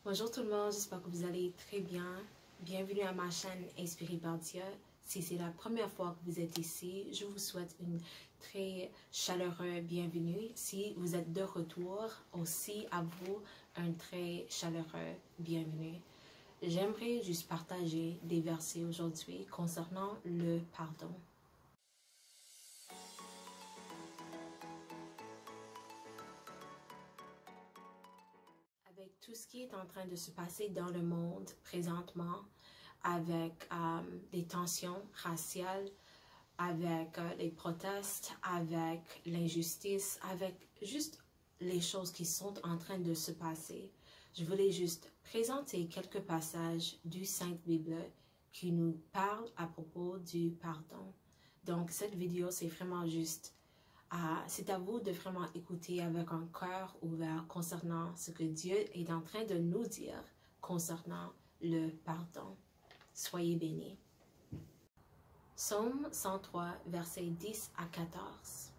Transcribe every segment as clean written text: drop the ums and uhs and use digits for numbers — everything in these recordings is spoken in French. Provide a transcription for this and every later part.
Bonjour tout le monde, j'espère que vous allez très bien. Bienvenue à ma chaîne Inspirée par Dieu. Si c'est la première fois que vous êtes ici, je vous souhaite une très chaleureuse bienvenue. Si vous êtes de retour, aussi à vous un très chaleureux bienvenue. J'aimerais juste partager des versets aujourd'hui concernant le pardon. Avec tout ce qui est en train de se passer dans le monde présentement, avec des tensions raciales, avec les protestes, avec l'injustice, avec juste les choses qui sont en train de se passer, je voulais juste présenter quelques passages du Sainte Bible qui nous parlent à propos du pardon. Donc cette vidéo, c'est vraiment juste c'est à vous de vraiment écouter avec un cœur ouvert concernant ce que Dieu est en train de nous dire concernant le pardon. Soyez bénis. Psaume 103, versets 10 à 14.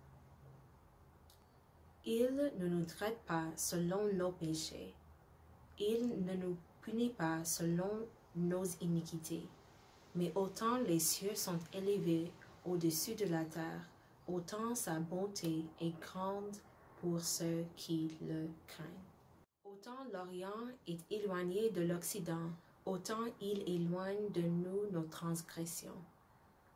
Il ne nous traite pas selon nos péchés. Il ne nous punit pas selon nos iniquités. Mais autant les cieux sont élevés au-dessus de la terre, autant sa bonté est grande pour ceux qui le craignent. Autant l'Orient est éloigné de l'Occident, autant il éloigne de nous nos transgressions.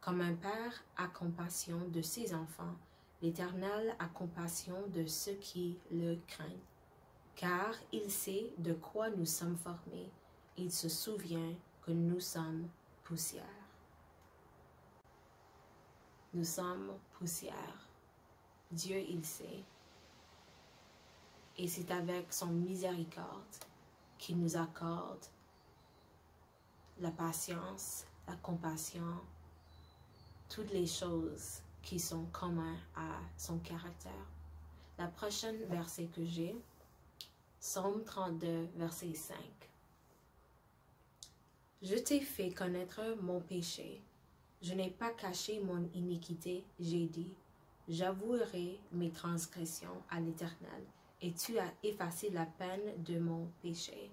Comme un père a compassion de ses enfants, l'Éternel a compassion de ceux qui le craignent. Car il sait de quoi nous sommes formés, il se souvient que nous sommes poussière. Nous sommes poussière. Dieu, il sait. Et c'est avec son miséricorde qu'il nous accorde la patience, la compassion, toutes les choses qui sont communes à son caractère. La prochaine verset que j'ai, Psaume 32, verset 5. Je t'ai fait connaître mon péché. Je n'ai pas caché mon iniquité, j'ai dit. J'avouerai mes transgressions à l'Éternel, et tu as effacé la peine de mon péché.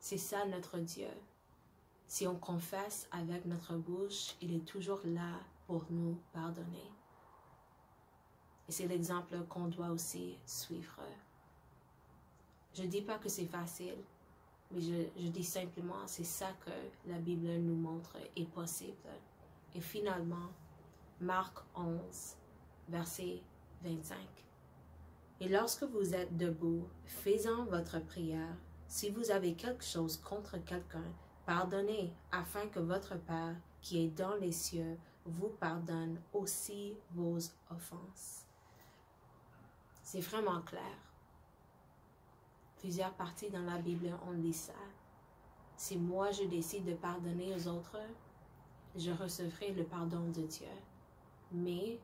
C'est ça notre Dieu. Si on confesse avec notre bouche, il est toujours là pour nous pardonner. Et c'est l'exemple qu'on doit aussi suivre. Je ne dis pas que c'est facile, mais je dis simplement, c'est ça que la Bible nous montre est possible. Et finalement, Marc 11, verset 25. Et lorsque vous êtes debout, faisant votre prière, si vous avez quelque chose contre quelqu'un, pardonnez, afin que votre Père, qui est dans les cieux, vous pardonne aussi vos offenses. C'est vraiment clair. Plusieurs parties dans la Bible, on lit ça. Si moi je décide de pardonner aux autres, je recevrai le pardon de Dieu. Mais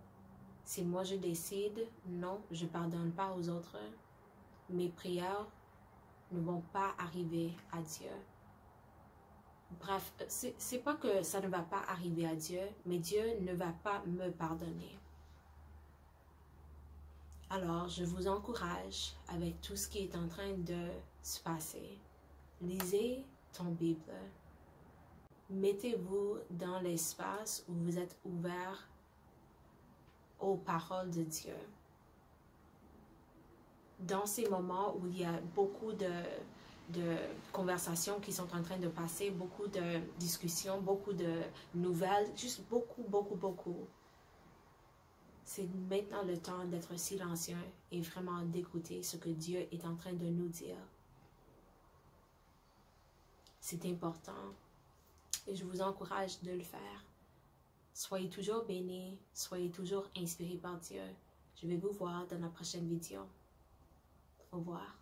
si moi je décide, non, je ne pardonne pas aux autres, mes prières ne vont pas arriver à Dieu. Bref, c'est pas que ça ne va pas arriver à Dieu, mais Dieu ne va pas me pardonner. Alors, je vous encourage avec tout ce qui est en train de se passer. Lisez ton Bible. Mettez-vous dans l'espace où vous êtes ouvert aux paroles de Dieu. Dans ces moments où il y a beaucoup de conversations qui sont en train de passer, beaucoup de discussions, beaucoup de nouvelles, juste beaucoup. C'est maintenant le temps d'être silencieux et vraiment d'écouter ce que Dieu est en train de nous dire. C'est important et je vous encourage de le faire. Soyez toujours bénis, soyez toujours inspirés par Dieu. Je vais vous voir dans la prochaine vidéo. Au revoir.